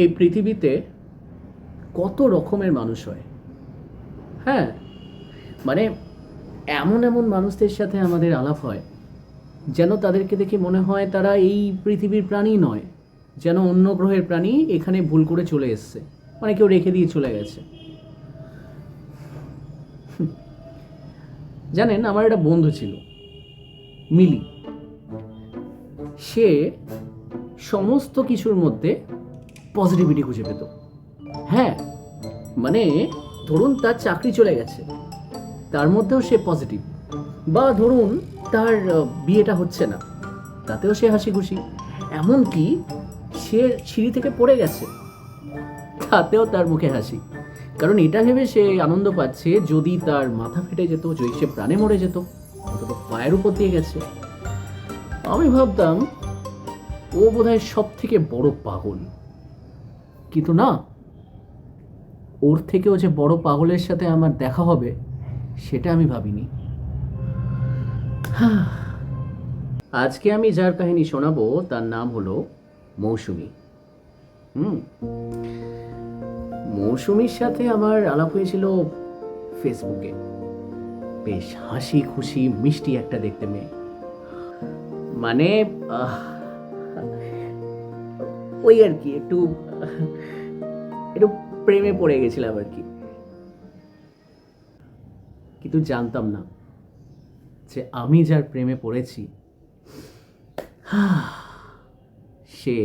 এই পৃথিবীতে কত রকমের মানুষ হয়। হ্যাঁ, মানে এমন এমন মানুষদের সাথে আমাদের আলাপ হয় যেন তাদেরকে দেখে মনে হয় তারা এই পৃথিবীর প্রাণী নয়, যেন অন্য গ্রহের প্রাণী এখানে ভুল করে চলে এসছে, মানে কেউ রেখে দিয়ে চলে গেছে। জানেন, আমার একটা বন্ধু ছিল, মিলি। সে সমস্ত কিছুর মধ্যে পজিটিভিটি খুঁজে পেত। হ্যাঁ, মানে ধরুন তার চাকরি চলে গেছে, তার মধ্যেও সে পজিটিভ। বা ধরুন তার বিয়েটা হচ্ছে না, তাতেও সে হাসি খুশি। এমনকি সে সিঁড়ি থেকে পড়ে গেছে, তাতেও তার মুখে হাসি, কারণ এটা ভেবে সে আনন্দ পাচ্ছে যদি তার মাথা ফেটে যেত, যদি সে প্রাণে মরে যেত, অন্তত পায়ের উপর দিয়ে গেছে। আমি ভাবতাম ও বোধহয় সব থেকে বড় পাগল, কিন্তু না, ওর থেকেও যে বড় পাগলের সাথে আমার দেখা হবে সেটা আমি ভাবিনি। আজকে আমি যার কাহিনী শোনাবো তার নাম হলো মৌসুমী। মৌসুমীর সাথে আমার আলাপ হয়েছিল ফেসবুকে। বেশ হাসি খুশি মিষ্টি একটা দেখতে মেয়ে, মানে ওই আর কি, একটু একটু প্রেমে পড়ে গেছিলাম আর কি। কিন্তু জানতাম না যে আমি যার প্রেমে পড়েছি সে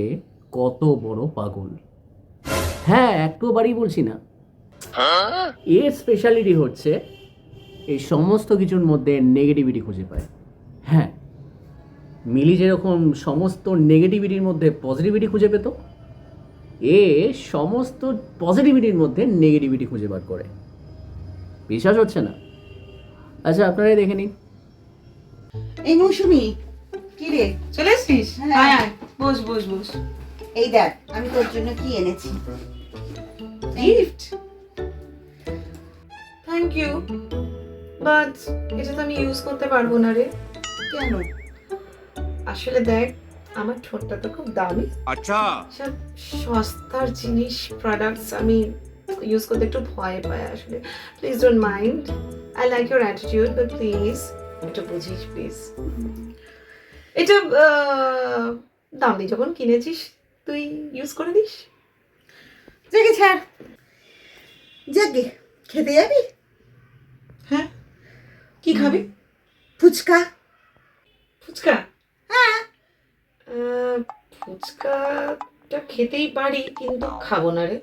কত বড় পাগল। হ্যাঁ, একটু বাড়ি বলছি না। এর স্পেশালিটি হচ্ছে এই সমস্ত কিছুর মধ্যে নেগেটিভিটি খুঁজে পায়। হ্যাঁ, মিলি যেরকম সমস্ত নেগেটিভিটির মধ্যে পজিটিভিটি খুঁজে পেত, এ সমস্ত পজিটিভিটির মধ্যে নেগেটিভিটি খুঁজে বার করে। বিশ্বাস হচ্ছে না? আচ্ছা, আপনারাই দেখে নিন। এই মৌসুমি, কি রে? চলে এসছিস? হ্যাঁ। আয় আয়, বস বস বস। এই দেখ, আমি তোর জন্য কি এনেছি। গিফট? থ্যাংক ইউ, বাট এটা তো আমি ইউজ করতে পারবো না রে। কেন? আসলে দেখ, আমার ঠোঁটটা তো খুব দামি। আচ্ছা, সব সস্তার জিনিস, প্রোডাক্টস আমি ইউজ করতে একটু ভয় পাই আসলে। Please don't mind, I like your attitude, but please এটা বুঝিস প্লিজ। এটা দামি যখন কিনেছিস তুই ইউজ করে দিস। যাকে ছাড়, যাকে খেতে যাবি? হ্যাঁ, কি খাবি? ফুচকা। ফুচকা? হ্যাঁ। ফুচকাটা খেতেই পারি, কিন্তু খাবো না রে।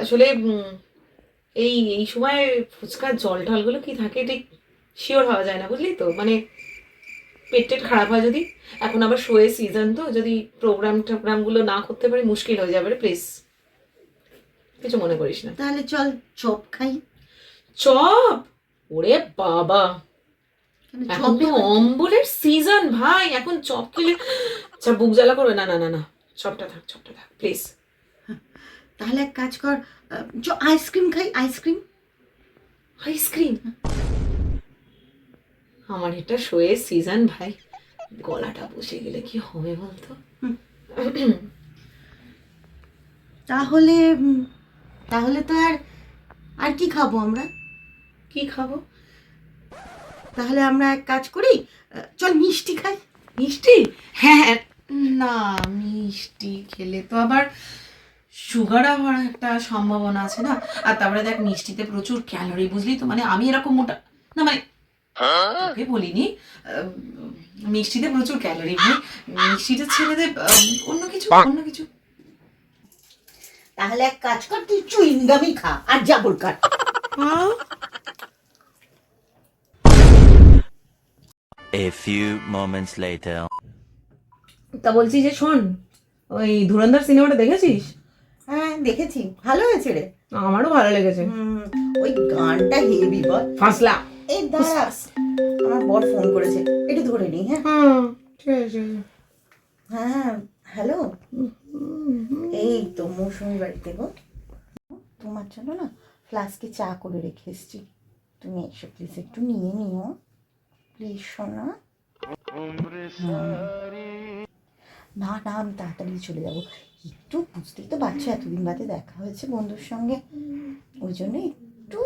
আসলে এই এই সময় ফুচকার জল টলগুলো কি থাকে ঠিক শিওর হওয়া যায় না, বুঝলি তো। মানে পেট টেট খারাপ হয় যদি। এখন আবার শোয়ের সিজন, তো যদি টোগ্রামগুলো না করতে পারি মুশকিল হয়ে যাবে রে। প্লিজ কিছু মনে করিস না। তাহলে চল চপ খাই। চপ? ওরে বাবা, কেন এখন চপ তো অম্বলের সিজন ভাই, এখন চপ খেলে আচ্ছা বুক জ্বালা করবে। না না না না, চপটা থাক প্লিজ। তাহলে এক কাজ কর, আইসক্রিম খাই। আইসক্রিম? আমার এটা শোয়ের সিজন ভাই, গলাটা বসে গেলে কি হবে বলতো। তাহলে তাহলে তো আর কি খাবো আমরা? কি খাবো? তাহলে আমরা এক কাজ করি, চল মিষ্টি খাই। মিষ্টি? হ্যাঁ, না মিষ্টি খেলে তো আবার সুগার হওয়ার একটা সম্ভাবনা আছে না। আর তারপরে দেখ, মিষ্টিতে প্রচুর ক্যালোরি, বুঝলি তো। মানে আমি এরকম মোটা না, মানে তোকে বলিনি, মিষ্টিতে প্রচুর ক্যালোরি ভাই। মিষ্টিটা ছেড়ে দে, অন্য কিছু। তাহলে এক কাজ কর, তুই চুইংগামই খা আর জাবর কাট। A few moments later. তা বলছি যে শোন, ওই ধুরন্ধর সিনেমাটা দেখেছিস? হ্যাঁ দেখেছি, ভালো হয়েছে রে। আমারও ভালো লেগেছে। ওই গানটা হেভি বল। ফাঁসলা। এই দাঁড়া, আমার বর ফোন করেছে, একটু ধরে নি। হ্যাঁ ঠিক আছে। হ্যাঁ, হ্যালো। এই তো মৌসুমি বাড়িতে গো, তোমার জন্য না ফ্লাস্কে চা করে রেখে এসছি, তুমি এসে প্লিজ একটু নিয়ে নিও প্লিজ সোনা। না না, আমি তাড়াতাড়ি চলে যাবো, একটু বুঝতেই তো পারছো, এতদিন বাদে দেখা হয়েছে বন্ধুর সঙ্গে, ওই জন্য একটু।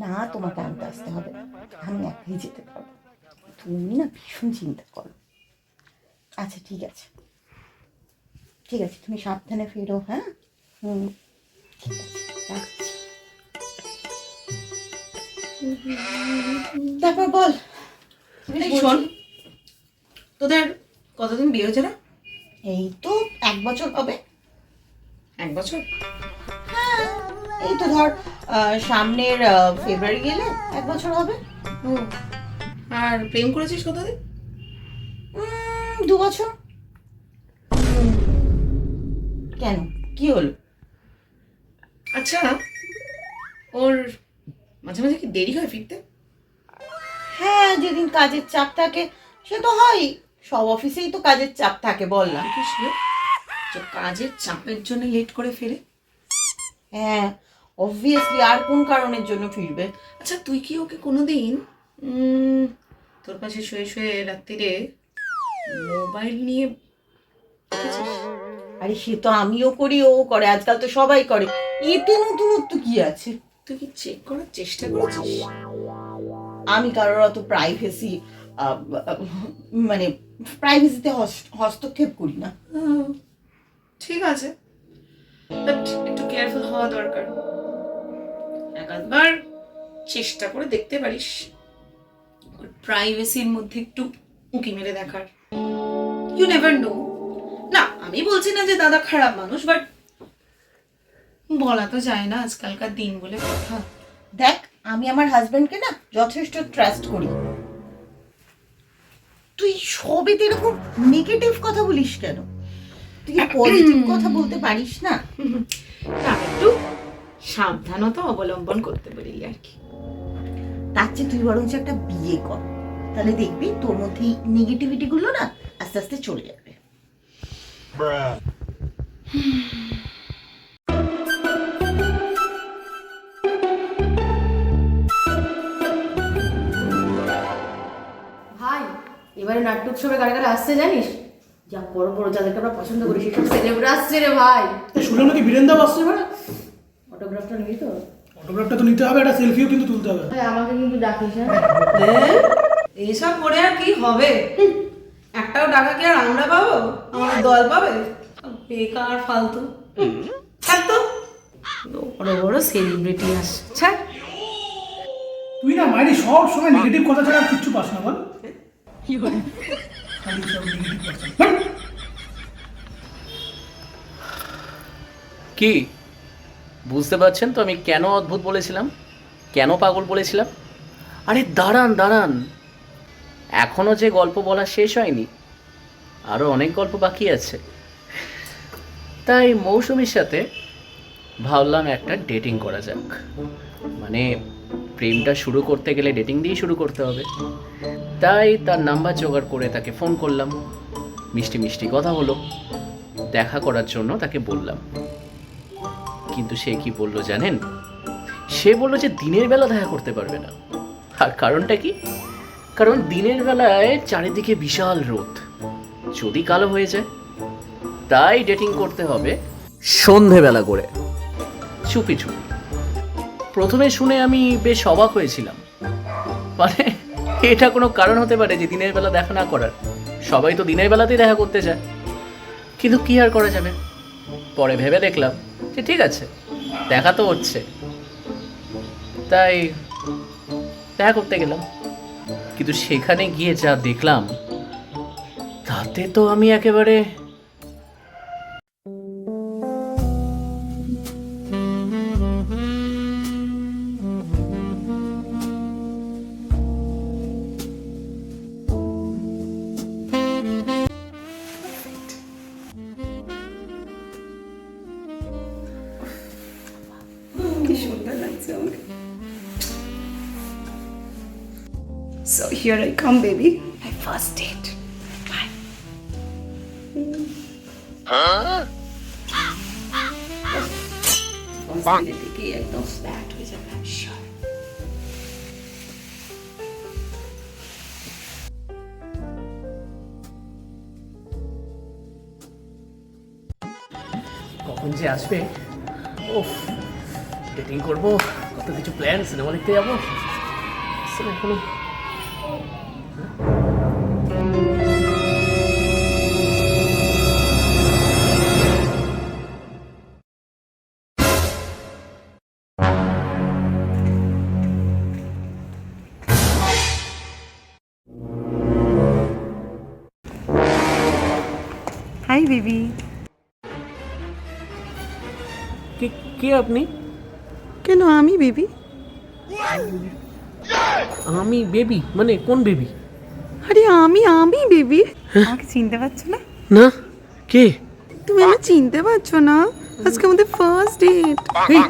না, তোমাকে আনতে আসতে হবে, আমি একাই যেতে পারবো। তুমি না ভীষণ চিন্তা করো। আচ্ছা ঠিক আছে, ঠিক আছে, তুমি সাবধানে ফেরো। হ্যাঁ, ঠিক আছে, রাখছি। তারপর বল। এই শোন, তোদের কতদিন বিয়ে হয়েছে না? এই তো 1 বছর হবে। 1 বছর? এই তো ধর সামনের ফেব্রুয়ারি গেলে 1 বছর হবে। ও, আর প্রেম করেছিস কতদিন? 2 বছর। কেন, কি হলো? আচ্ছা, ওর মাঝে মাঝে কি দেরি হয় ফিরতে? হ্যাঁ, যেদিন কাজের চাপ থাকে সে তো হয়, সব অফিসেই তো কাজের চাপ থাকে, বল না। কি ছিল যে কাজের চাপের জন্য লেট করে ফেরে? হ্যাঁ, অবভিয়াসলি, আর কোন কারণের জন্য ফিরবে? আচ্ছা, তুই কি ওকে কোনোদিন তোর পাশে শুয়ে শুয়ে রাত্রিরে মোবাইল নিয়ে দেখেছিস? আরে সে তো আমিও করি, ও করে, আজকাল তো সবাই করে, এতে নতুনত্ব কি আছে? তুই কি চেক করার চেষ্টা করেছিস? আমি কারোর অত প্রাইভেসি, মানে প্রাইভেসিতে হস্তক্ষেপ করি না। ঠিক আছে, বাট একটু কেয়ারফুল হওয়া দরকার। একবার চেষ্টা করে দেখতে পারিস ওর প্রাইভেসির মধ্যে একটু উঁকি মেরে দেখার। You never know. না, আমি বলছি না যে দাদা খারাপ মানুষ, বাট বলা তো যায় না আজকালকার দিন বলে কথা। দেখ, আমি আমার হাজবেন্ডকে না যথেষ্ট ট্রাস্ট করি। তুই সবেতে এরকম নেগেটিভ কথা বলিস কেন? তুই পজিটিভ কথা বলতে পারিস না? না, একটু সাবধানতা অবলম্বন করতে পারি আর কি। তার চেয়ে তুই বরঞ্চ একটা বিয়ে কর, তাহলে দেখবি তোর মধ্যে এই নেগেটিভিটি গুলো না আস্তে আস্তে চলে যাবে। ভাই, এবারে নাট্য উৎসবে কারা কারা আসছে জানিস? যা বড় বড় যাদেরকে আমরা পছন্দ করি সেসব সেলেব্রা আসছে রে ভাই। শুনলাম নাকি বীরেন্দাও আসছে এবারে। অটোগ্রাফটা নিবি তো? অটোগ্রাফটা তো নিতে হবে, একটা সেলফিও কিন্তু তুলতে হবে। ভাই আমাকে কিন্তু ডাকিস। হ্যাঁ, এইসব করে আর কি হবে? একটাও টাকা কি আর আমরা পাবো? আমাদের দল পাবে? বেকার ফালতু থাকতো। বড় বড় সেলিব্রিটি আসছে। তুই না মাইরি সব সময় নেগেটিভ কথা ছাড়া আর কিচ্ছু পাস না, বল। খালি সব নেগেটিভ কথা। কি বুঝতে পারছেন তো আমি কেন অদ্ভুত বলেছিলাম, কেন পাগল বলেছিলাম? আরে দাঁড়ান দাঁড়ান, এখনও যে গল্প বলা শেষ হয়নি, আরও অনেক গল্প বাকি আছে। তাই মৌসুমীর সাথে ভাবলাম একটা ডেটিং করা যাক। মানে প্রেমটা শুরু করতে গেলে ডেটিং দিয়েই শুরু করতে হবে। তাই তার নাম্বার জোগাড় করে তাকে ফোন করলাম, মিষ্টি মিষ্টি কথা হলো, দেখা করার জন্য তাকে বললাম। কিন্তু সে কি বললো জানেন? সে বললো যে দিনের বেলা দেখা করতে পারবে না। আর কারণটা কি? কারণ দিনের বেলায় চারিদিকে বিশাল রোদ, যদি কালো হয়ে যায়। তাই ডেটিং করতে হবে সন্ধেবেলা করে, চুপি চুপি। প্রথমে শুনে আমি বেশ অবাক হয়েছিলাম, মানে এটা কোনো কারণ হতে পারে যে দিনের বেলা দেখা না করার? সবাই তো দিনের বেলাতেই দেখা করতে যায়। কিন্তু কি আর করা যাবে, পরে ভেবে দেখলাম যে ঠিক আছে, দেখা তো হচ্ছে, তাই দেখা করতে গেলাম। কিন্তু সেখানে গিয়ে যা দেখলাম তাতে তো আমি একেবারে So here I come, baby. My first date. Bye. দেখি একদম ফ্ল্যাট হয়ে যাবে, I'm sure. কখন যে আসবে। ওফ, ডেটিং করবো, কত কিছু প্ল্যান, সিনেমা দেখতে যাবো, এখনো। Hi baby. কে আপনি? কেন আমি বেবি? আমি বেবি মানে কোন বেবি? আরে আমি বেবি। আমাকে চিনতে পারছো না? না, কে? তুমি আমাকে চিনতে পারছো না? আজকে আমাদের ফার্স্ট ডেট। এই,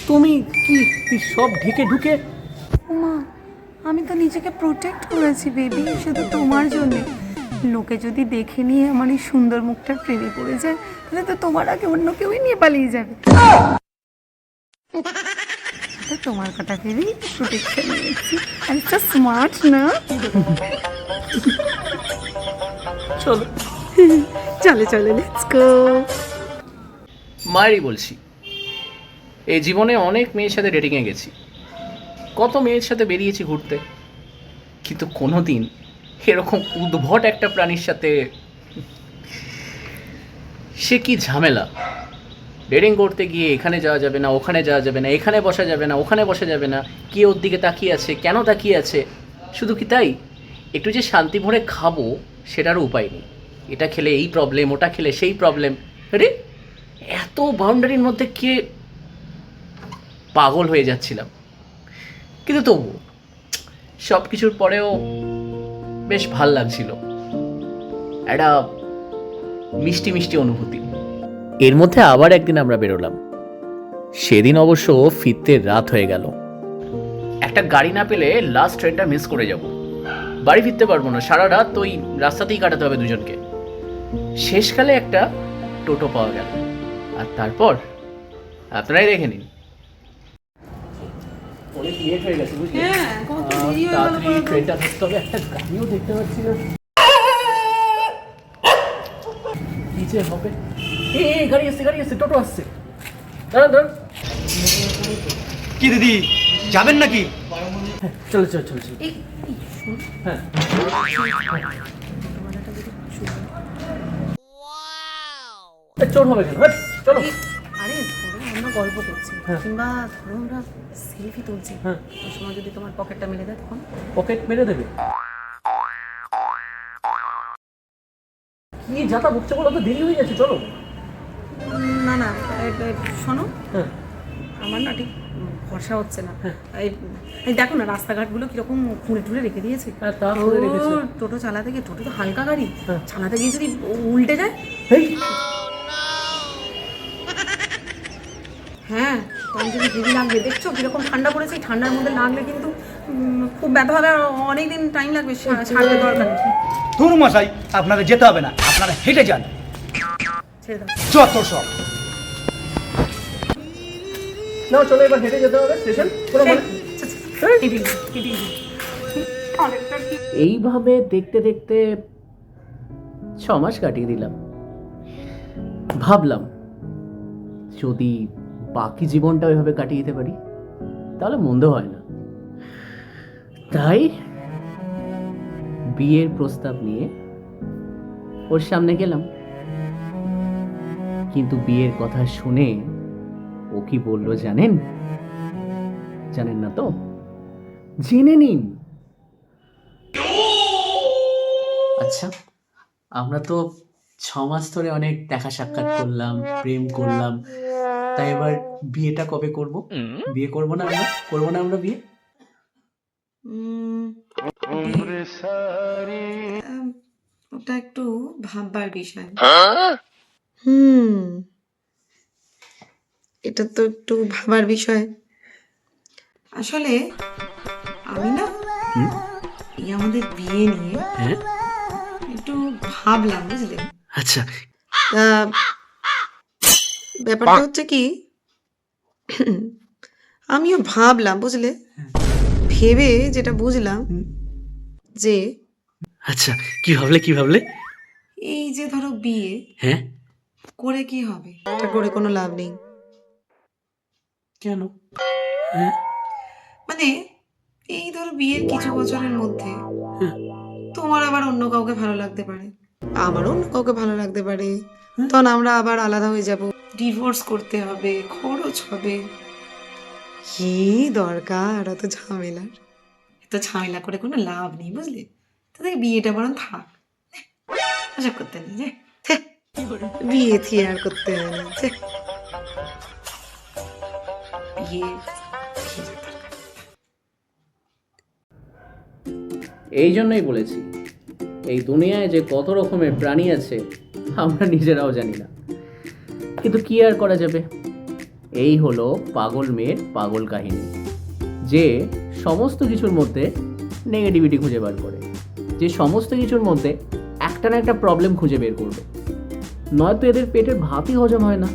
তুমি কি সব ঢেকে ঢুকে? মা, আমি তো নিজেকে প্রোটেক্ট করেছি বেবি, শুধু তোমার জন্য। লোকে যদি দেখে নিয়ে আমার এই সুন্দর মুখটার প্রেমে পড়ে যায়, তাহলে তো তোমার আগে অন্য কেউই নিয়ে পালিয়ে যাবে। তো তোমার কথা ভেবেই প্রোটেকশন নিয়েছি। আমি তো স্মার্ট না? চলো। চলে চলে, লেটস গো। মায়েরই বলছি, এই জীবনে অনেক মেয়ের সাথে ডেটিংয়ে গেছি, কত মেয়ের সাথে বেরিয়েছি ঘুরতে, কিন্তু কোনো দিন এরকম উদ্ভট একটা প্রাণীর সাথে। সে কি ঝামেলা! ডেটিং করতে গিয়ে এখানে যাওয়া যাবে না, ওখানে যাওয়া যাবে না, এখানে বসা যাবে না, ওখানে বসা যাবে না, কে ওর দিকে তাকিয়ে আছে, কেন তাকিয়ে আছে। শুধু কি তাই, একটু যে শান্তি ভরে খাবো সেটারও উপায় নেই। এটা খেলে এই প্রবলেম, ওটা খেলে সেই প্রবলেম। আরে এত বাউন্ডারির মধ্যে কে, পাগল হয়ে যাচ্ছিলাম। কিন্তু তবু সব কিছুর পরেও বেশ ভাল লাগছিল, একটা মিষ্টি মিষ্টি অনুভূতি। এর মধ্যে আবার একদিন আমরা বেরোলাম, সেদিন অবশ্য ফিরতে রাত হয়ে গেল। একটা গাড়ি না পেলে লাস্ট ট্রেনটা মিস করে যাব, বাড়ি ফিরতে পারবো না, সারা রাত ওই রাস্তাতেই কাটাতে হবে দুজনকে। শেষকালে একটা টোটো পাওয়া গেল, আর তারপর আপনারাই দেখে নিন। অনেক লেট হয়ে গেছে বুঝলি? তাড়াতাড়ি ট্রেনটা ধরতে হবে, একটা গাড়িও দেখতে পাচ্ছি না, কি যে হবে। এই গাড়ি আসছে, টোটো আসছে, দাঁড়ান। কি দিদি যাবেন নাকি? চলো। হ্যাঁ, চোর হবে কেন? চলো। আরে ধরো আমরা গল্প করছি কিংবা ধরো আমরা সেলফি তুলছি, হ্যাঁ। ওই সময় যদি তোমার পকেটটা মেলে দেয় তখন? পকেট মেরে দেবে? কি যাতা বকছে বলো তো, দেরি হয়ে যাচ্ছে, চলো। না শোনো, হ্যাঁ। আমার না ঠিক ভরসা হচ্ছে না। এই দেখো না রাস্তাঘাটগুলো কিরকম খুঁড়ে টুড়ে রেখে দিয়েছে। হ্যাঁ, তা খুঁড়ে রেখেছে। টোটো চালাতে গিয়ে, টোটো তো হালকা গাড়ি, হ্যাঁ। চালাতে গিয়ে যদি উল্টে যায়। এই, হ্যাঁ, তখন যদি দিদি লাগবে। দেখছো কিরকম ঠান্ডা পড়েছে, এই ঠান্ডার মধ্যে লাগলে কিন্তু খুব ব্যথা হবে, আর অনেকদিন টাইম লাগবে সারতে। দরকার ধুর মশাই, আপনাদের যেতে হবে না, আপনারা হেঁটে যান। ছেড়ে দাও। যত সব। না চলো, এবার হেঁটে যেতে হবে স্টেশন। এইভাবে দেখতে দেখতে 6 মাস কাটিয়ে দিলাম। ভাবলাম যদি বাকি জীবনটা ওইভাবে কাটিয়ে দিতে পারি তাহলে মন্দ হয় না। তাই বিয়ের প্রস্তাব নিয়ে ওর সামনে গেলাম, কিন্তু বিয়ের কথা শুনে ও কি বললো জানেন? জানেন না তো? জেনে নিন। আচ্ছা, আমরা তো 6 মাস ধরে অনেক দেখা সাক্ষাৎ করলাম, প্রেম করলাম, তাই এবার বিয়েটা কবে করব? বিয়ে করব না আমরা বিয়ে? ওটা একটু ভাববার বিষয়। এটা তো একটু ভাবার বিষয়। আসলে আমি না এই আমাদের বিয়ে নিয়ে হ্যাঁ, একটু ভাবলাম, বুঝলে? আচ্ছা। তা ব্যাপারটা হচ্ছে কি, আমিও ভাবলাম, বুঝলে? ভেবে যেটা বুঝলাম যে আচ্ছা, কি ভাবলে? এই যে ধরো বিয়ে, হ্যাঁ, করে কি হবে? এটা করে কোনো লাভ নেই। কেন? হ্যাঁ মানে এই ধরো বিয়ের কিছু বছরের মধ্যে হ্যাঁ। তোমার আবার অন্য কাউকে ভালো লাগতে পারে, আমারও অন্য কাউকে ভালো লাগতে পারে, তখন আমরা আবার আলাদা হয়ে যাব, ডিভোর্স করতে হবে, খরচ হবে। কি দরকার অত ঝামেলার? এত ঝামেলা করে কোনো লাভ নেই, বুঝলে? তাদের বিয়েটা বরং থাক, আশা করতে নেই যে বিয়ে থিয়ে আর করতে হয় না যে বিয়ে এই জন্যই বলেছি এই দুনিয়ায় যে কত রকমের প্রাণী আছে আমরা নিজেরাও জানি না, কিন্তু কি আর করা যাবে। এই হলো পাগল মেয়ের পাগল কাহিনী, যে সমস্ত কিছুর মধ্যে নেগেটিভিটি খুঁজে বার করে, যে সমস্ত কিছুর মধ্যে একটা না একটা প্রবলেম খুঁজে বের করবে, নয়তো এদের পেটের ভাতই হজম হয় না।